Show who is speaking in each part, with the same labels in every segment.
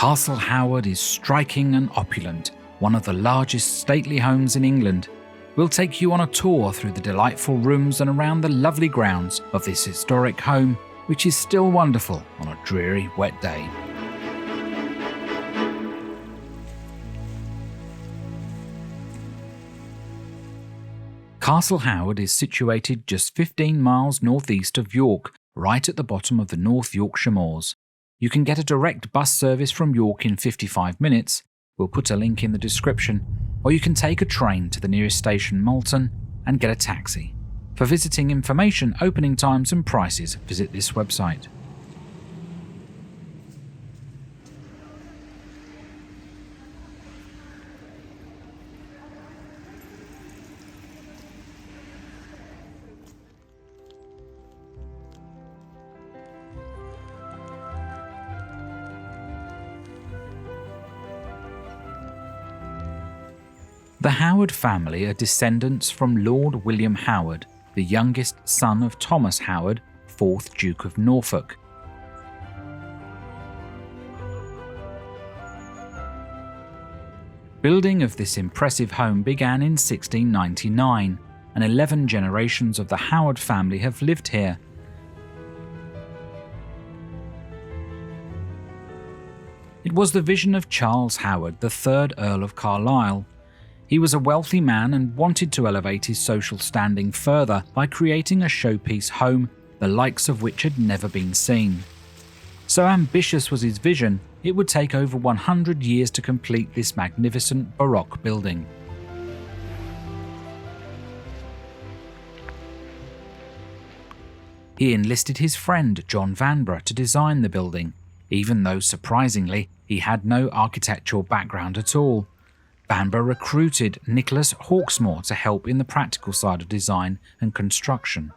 Speaker 1: Castle Howard is striking and opulent, one of the largest stately homes in England. We'll take you on a tour through the delightful rooms and around the lovely grounds of this historic home, which is still wonderful on a dreary, wet day. Castle Howard is situated just 15 miles northeast of York, right at the bottom of the North Yorkshire Moors. You can get a direct bus service from York in 55 minutes, we'll put a link in the description, or you can take a train to the nearest station, Malton, and get a taxi. For visiting information, opening times and prices, visit this website. The Howard family are descendants from Lord William Howard, the youngest son of Thomas Howard, 4th Duke of Norfolk. Building of this impressive home began in 1699, and 11 generations of the Howard family have lived here. It was the vision of Charles Howard, the 3rd Earl of Carlisle. He was a wealthy man and wanted to elevate his social standing further by creating a showpiece home, the likes of which had never been seen. So ambitious was his vision, it would take over 100 years to complete this magnificent Baroque building. He enlisted his friend John Vanbrugh to design the building, even though surprisingly he had no architectural background at all. Vanbrugh recruited Nicholas Hawksmoor to help in the practical side of design and construction.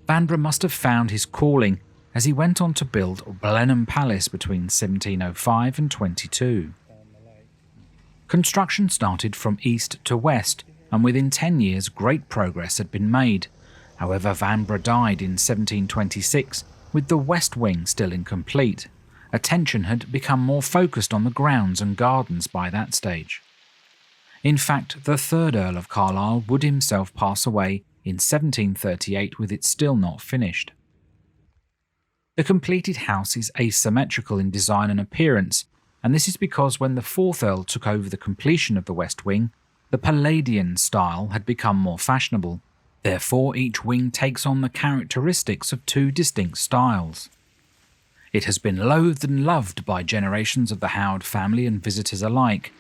Speaker 1: Vanbrugh must have found his calling as he went on to build Blenheim Palace between 1705 and 22. Construction started from east to west, and within 10 years great progress had been made. However, Vanbrugh died in 1726 with the west wing still incomplete. Attention had become more focused on the grounds and gardens by that stage. In fact, the 3rd Earl of Carlisle would himself pass away in 1738 with it still not finished. The completed house is asymmetrical in design and appearance, and this is because when the 4th Earl took over the completion of the west wing, the Palladian style had become more fashionable. Therefore, each wing takes on the characteristics of two distinct styles. It has been loathed and loved by generations of the Howard family and visitors alike.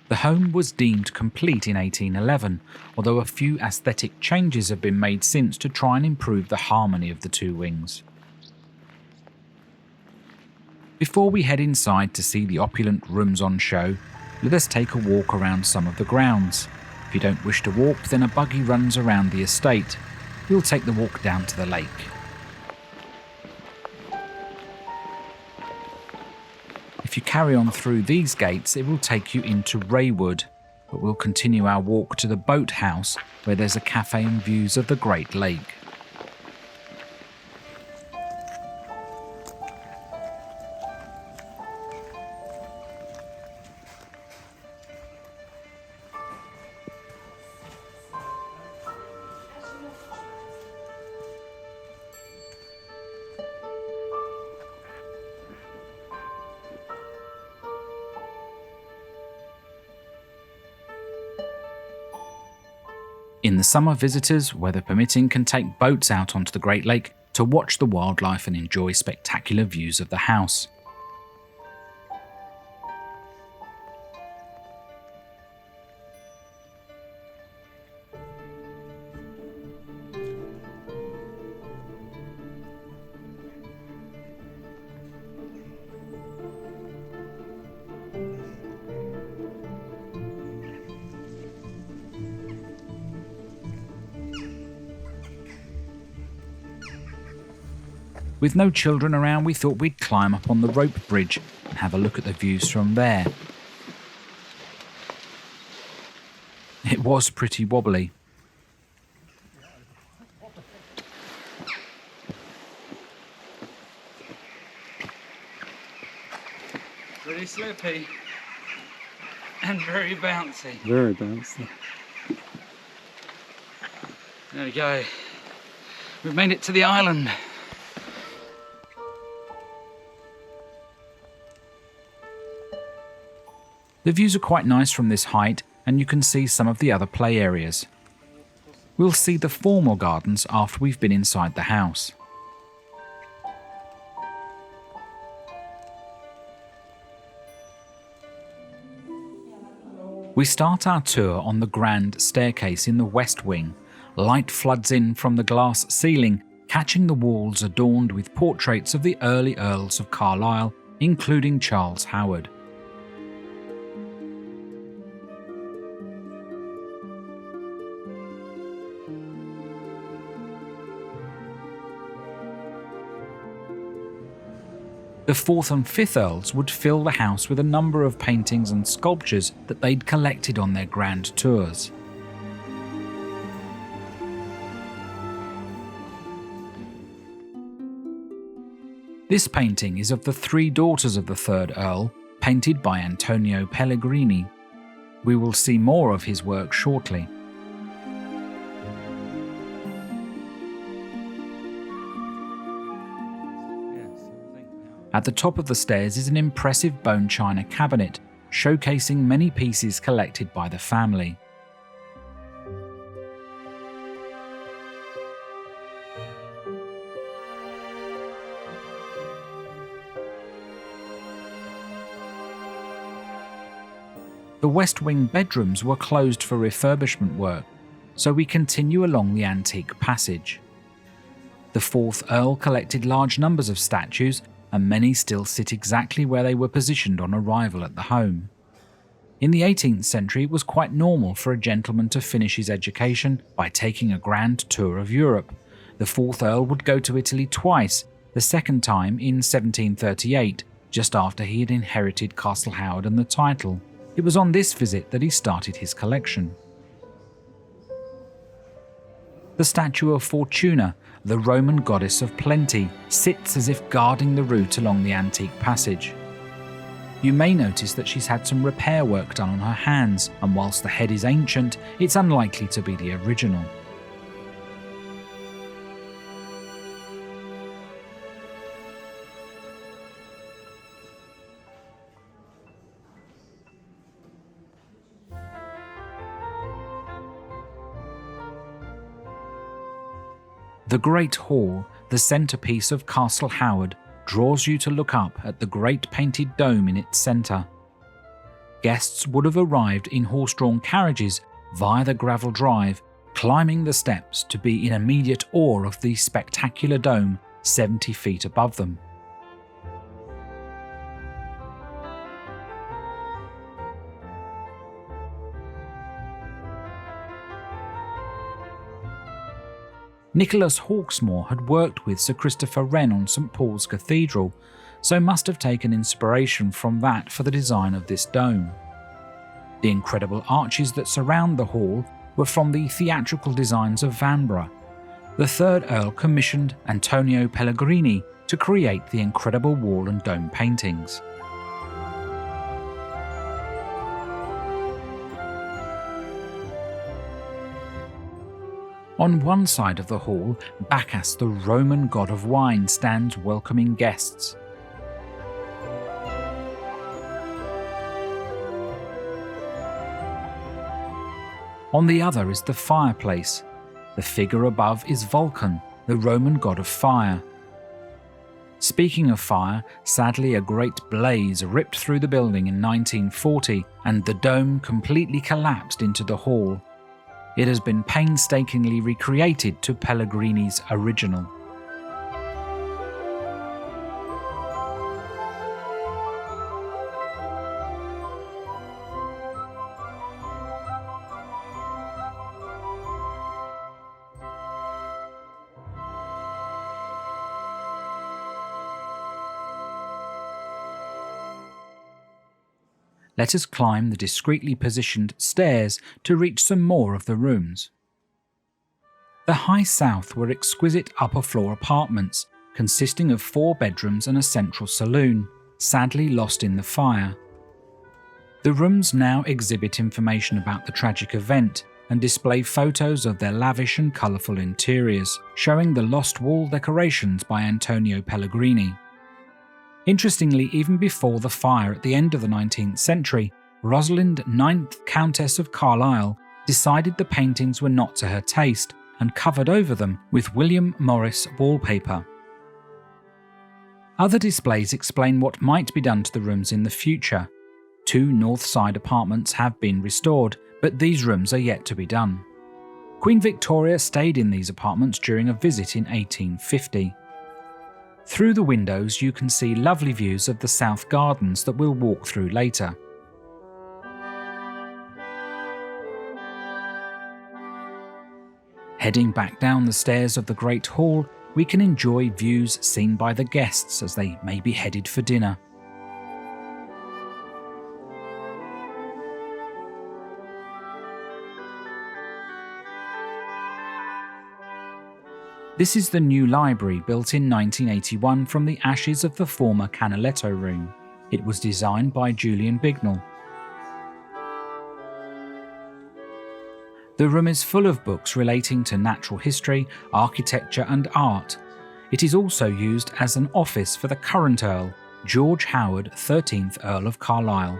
Speaker 1: The home was deemed complete in 1811, although a few aesthetic changes have been made since to try and improve the harmony of the two wings. Before we head inside to see the opulent rooms on show, let us take a walk around some of the grounds. If you don't wish to walk, then a buggy runs around the estate. We'll take the walk down to the lake. If you carry on through these gates, it will take you into Raywood, but we'll continue our walk to the boathouse where there's a cafe and views of the Great Lake. In the summer, visitors, weather permitting, can take boats out onto the Great Lake to watch the wildlife and enjoy spectacular views of the house. With no children around, we thought we'd climb up on the rope bridge and have a look at the views from there. It was pretty wobbly. very slippy and very bouncy.
Speaker 2: Very bouncy.
Speaker 1: There we go. We've made it to the island. The views are quite nice from this height, and you can see some of the other play areas. We'll see the formal gardens after we've been inside the house. We start our tour on the grand staircase in the west wing. Light floods in from the glass ceiling, catching the walls adorned with portraits of the early Earls of Carlisle, including Charles Howard. The 4th and 5th Earls would fill the house with a number of paintings and sculptures that they'd collected on their grand tours. This painting is of the 3 daughters of the 3rd Earl, painted by Antonio Pellegrini. We will see more of his work shortly. At the top of the stairs is an impressive bone china cabinet, showcasing many pieces collected by the family. The West Wing bedrooms were closed for refurbishment work, so we continue along the antique passage. The 4th Earl collected large numbers of statues, and many still sit exactly where they were positioned on arrival at the home. In the 18th century, it was quite normal for a gentleman to finish his education by taking a grand tour of Europe. The 4th Earl would go to Italy twice, the second time in 1738, just after he had inherited Castle Howard and the title. It was on this visit that he started his collection. The statue of Fortuna, the Roman goddess of plenty, sits as if guarding the route along the antique passage. You may notice that she's had some repair work done on her hands, and whilst the head is ancient, it's unlikely to be the original. The Great Hall, the centrepiece of Castle Howard, draws you to look up at the great painted dome in its centre. Guests would have arrived in horse-drawn carriages via the gravel drive, climbing the steps to be in immediate awe of the spectacular dome 70 feet above them. Nicholas Hawksmoor had worked with Sir Christopher Wren on St Paul's Cathedral, so must have taken inspiration from that for the design of this dome. The incredible arches that surround the hall were from the theatrical designs of Vanbrugh. The 3rd Earl commissioned Antonio Pellegrini to create the incredible wall and dome paintings. On one side of the hall, Bacchus, the Roman god of wine, stands welcoming guests. On the other is the fireplace. The figure above is Vulcan, the Roman god of fire. Speaking of fire, sadly a great blaze ripped through the building in 1940 and the dome completely collapsed into the hall. It has been painstakingly recreated to Pellegrini's original. Let us climb the discreetly positioned stairs to reach some more of the rooms. The high south were exquisite upper floor apartments, consisting of 4 bedrooms and a central saloon, sadly lost in the fire. The rooms now exhibit information about the tragic event and display photos of their lavish and colourful interiors, showing the lost wall decorations by Antonio Pellegrini. Interestingly, even before the fire at the end of the 19th century, Rosalind, 9th Countess of Carlisle, decided the paintings were not to her taste and covered over them with William Morris wallpaper. Other displays explain what might be done to the rooms in the future. 2 north side apartments have been restored, but these rooms are yet to be done. Queen Victoria stayed in these apartments during a visit in 1850. Through the windows you can see lovely views of the South Gardens that we'll walk through later. Heading back down the stairs of the Great Hall, we can enjoy views seen by the guests as they may be headed for dinner. This is the new library built in 1981 from the ashes of the former Canaletto room. It was designed by Julian Bignell. The room is full of books relating to natural history, architecture and art. It is also used as an office for the current Earl, George Howard, 13th Earl of Carlisle.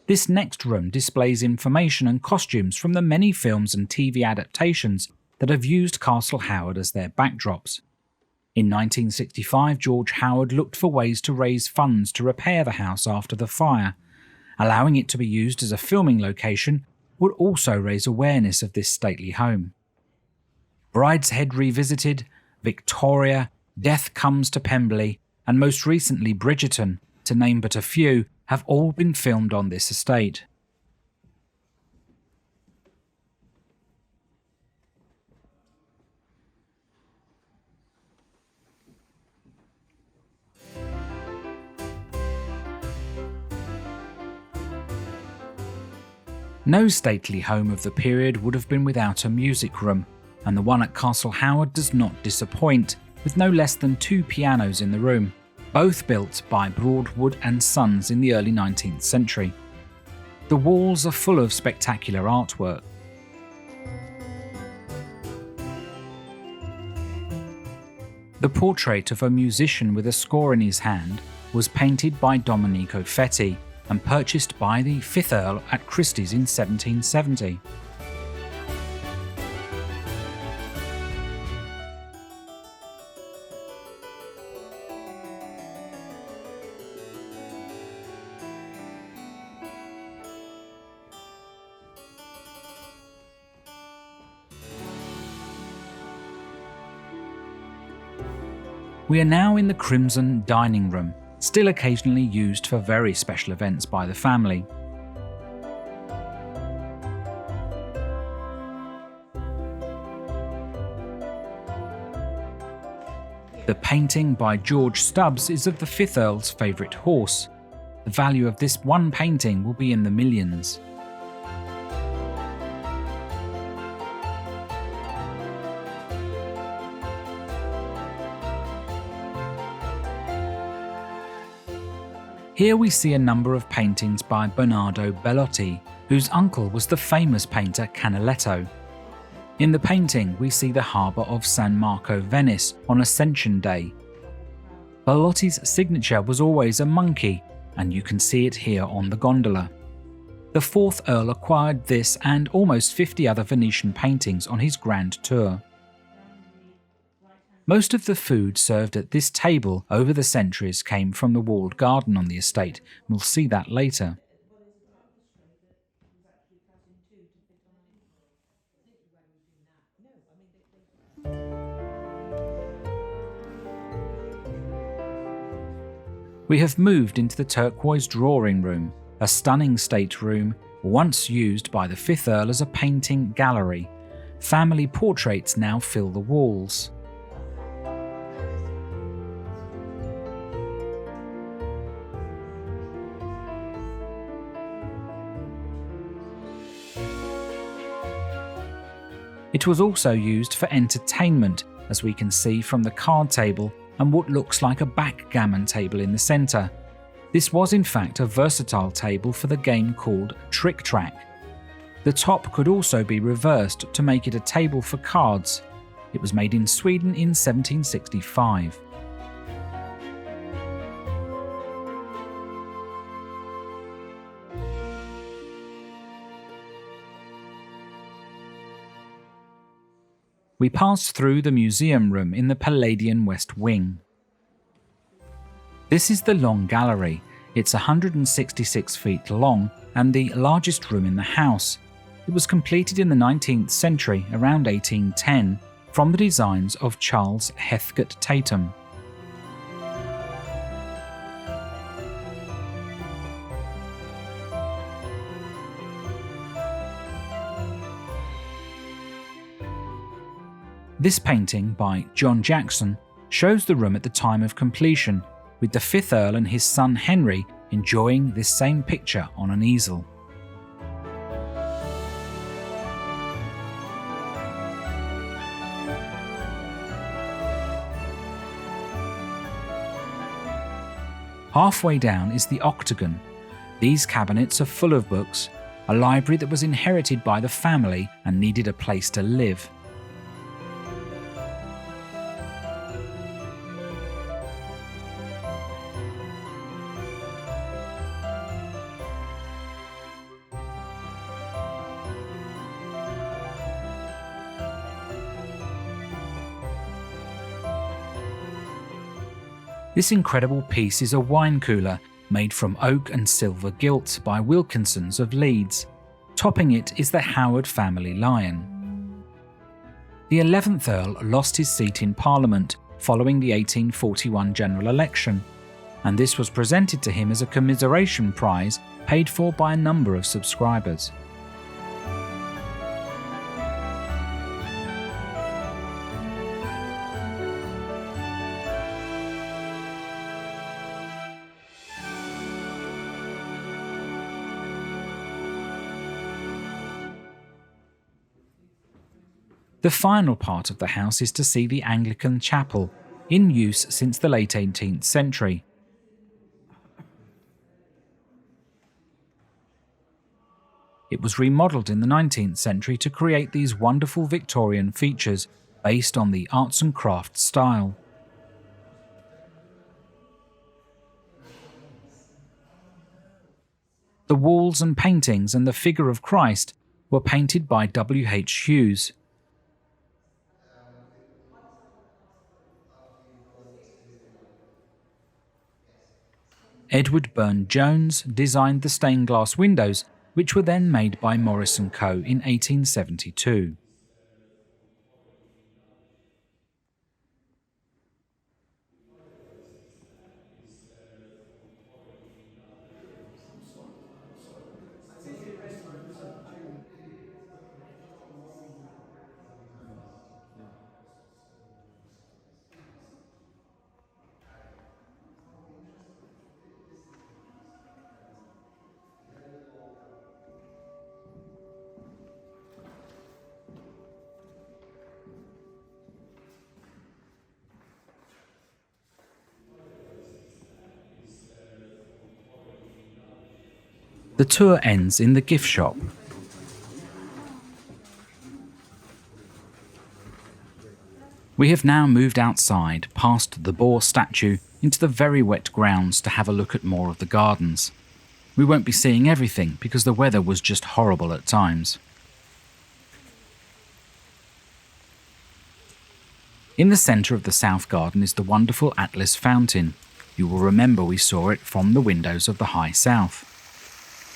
Speaker 1: This next room displays information and costumes from the many films and TV adaptations that have used Castle Howard as their backdrops. In 1965, George Howard looked for ways to raise funds to repair the house after the fire. Allowing it to be used as a filming location would also raise awareness of this stately home. Brideshead Revisited, Victoria, Death Comes to Pemberley, and most recently Bridgerton, to name but a few, have all been filmed on this estate. No stately home of the period would have been without a music room, and the one at Castle Howard does not disappoint, with no less than 2 pianos in the room, both built by Broadwood and Sons in the early 19th century. The walls are full of spectacular artwork. The portrait of a musician with a score in his hand was painted by Domenico Fetti and purchased by the 5th Earl at Christie's in 1770. We are now in the Crimson Dining Room, still occasionally used for very special events by the family. The painting by George Stubbs is of the 5th Earl's favourite horse. The value of this one painting will be in the millions. Here we see a number of paintings by Bernardo Bellotti, whose uncle was the famous painter Canaletto. In the painting, we see the harbour of San Marco, Venice, on Ascension Day. Bellotti's signature was always a monkey, and you can see it here on the gondola. The 4th Earl acquired this and almost 50 other Venetian paintings on his grand tour. Most of the food served at this table over the centuries came from the walled garden on the estate. We'll see that later. We have moved into the turquoise drawing room, a stunning stateroom once used by the 5th Earl as a painting gallery. Family portraits now fill the walls. It was also used for entertainment, as we can see from the card table and what looks like a backgammon table in the centre. This was in fact a versatile table for the game called Trick Track. The top could also be reversed to make it a table for cards. It was made in Sweden in 1765. We passed through the museum room in the Palladian West Wing. This is the Long Gallery. It's 166 feet long and the largest room in the house. It was completed in the 19th century, around 1810, from the designs of Charles Heathcote Tatum. This painting by John Jackson shows the room at the time of completion, with the 5th Earl and his son Henry enjoying this same picture on an easel. Halfway down is the octagon. These cabinets are full of books, a library that was inherited by the family and needed a place to live. This incredible piece is a wine cooler made from oak and silver gilt by Wilkinsons of Leeds. Topping it is the Howard family lion. The 11th Earl lost his seat in Parliament following the 1841 general election, and this was presented to him as a commiseration prize paid for by a number of subscribers. The final part of the house is to see the Anglican chapel, in use since the late 18th century. It was remodelled in the 19th century to create these wonderful Victorian features based on the arts and crafts style. The walls and paintings and the figure of Christ were painted by W.H. Hughes. Edward Burne-Jones designed the stained glass windows, which were then made by Morris & Co. in 1872. The tour ends in the gift shop. We have now moved outside, past the boar statue, into the very wet grounds to have a look at more of the gardens. We won't be seeing everything because the weather was just horrible at times. In the centre of the south garden is the wonderful Atlas fountain. You will remember we saw it from the windows of the High South.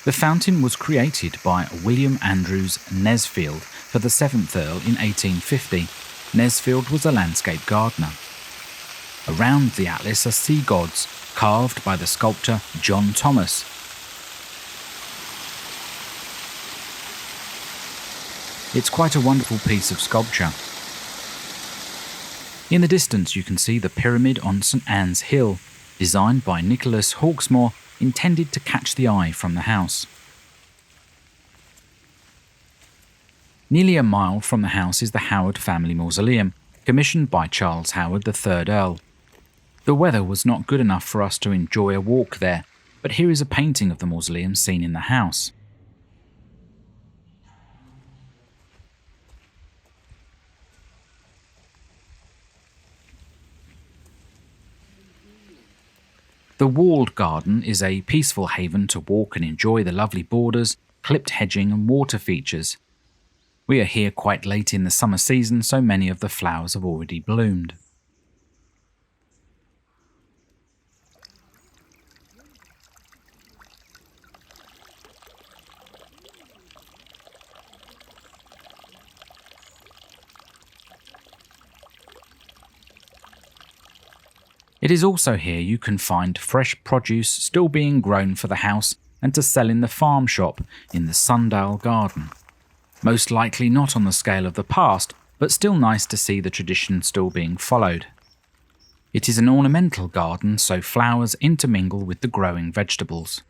Speaker 1: The fountain was created by William Andrews Nesfield for the 7th Earl in 1850. Nesfield was a landscape gardener. Around the Atlas are sea gods, carved by the sculptor John Thomas. It's quite a wonderful piece of sculpture. In the distance you can see the pyramid on St Anne's Hill, designed by Nicholas Hawksmoor, intended to catch the eye from the house. Nearly a mile from the house is the Howard family mausoleum, commissioned by Charles Howard, the 3rd Earl. The weather was not good enough for us to enjoy a walk there, but here is a painting of the mausoleum seen in the house. The walled garden is a peaceful haven to walk and enjoy the lovely borders, clipped hedging and water features. We are here quite late in the summer season, so many of the flowers have already bloomed. It is also here you can find fresh produce still being grown for the house and to sell in the farm shop in the Sundale Garden. Most likely not on the scale of the past, but still nice to see the tradition still being followed. It is an ornamental garden, so flowers intermingle with the growing vegetables.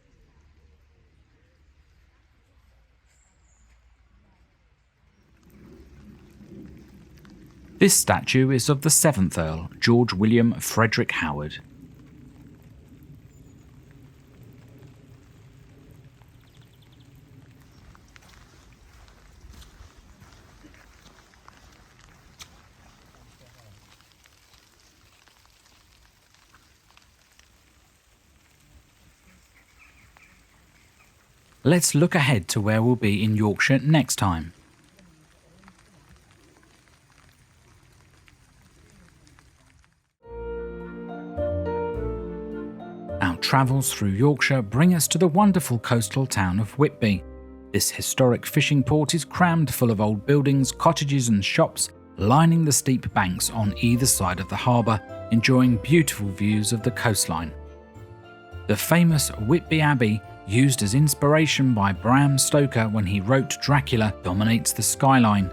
Speaker 1: This statue is of the 7th Earl, George William Frederick Howard. Let's look ahead to where we'll be in Yorkshire next time. Our travels through Yorkshire bring us to the wonderful coastal town of Whitby. This historic fishing port is crammed full of old buildings, cottages and shops, lining the steep banks on either side of the harbour, enjoying beautiful views of the coastline. The famous Whitby Abbey, used as inspiration by Bram Stoker when he wrote Dracula, dominates the skyline.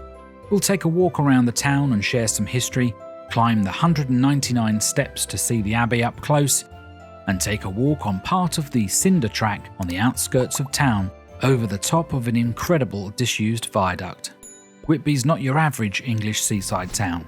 Speaker 1: We'll take a walk around the town and share some history, climb the 199 steps to see the Abbey up close, and take a walk on part of the cinder track on the outskirts of town over the top of an incredible disused viaduct. Whitby's not your average English seaside town.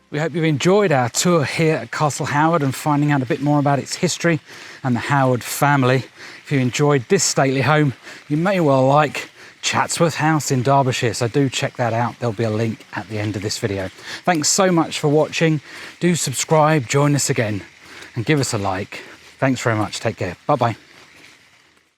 Speaker 1: We hope you've enjoyed our tour here at Castle Howard and finding out a bit more about its history and the Howard family. If you enjoyed this stately home, you may well like Chatsworth House in Derbyshire, so do check that out. There'll be a link at the end of this video. Thanks so much for watching. Do subscribe, join us again, and give us a like. Thanks very much. Take care. Bye-bye.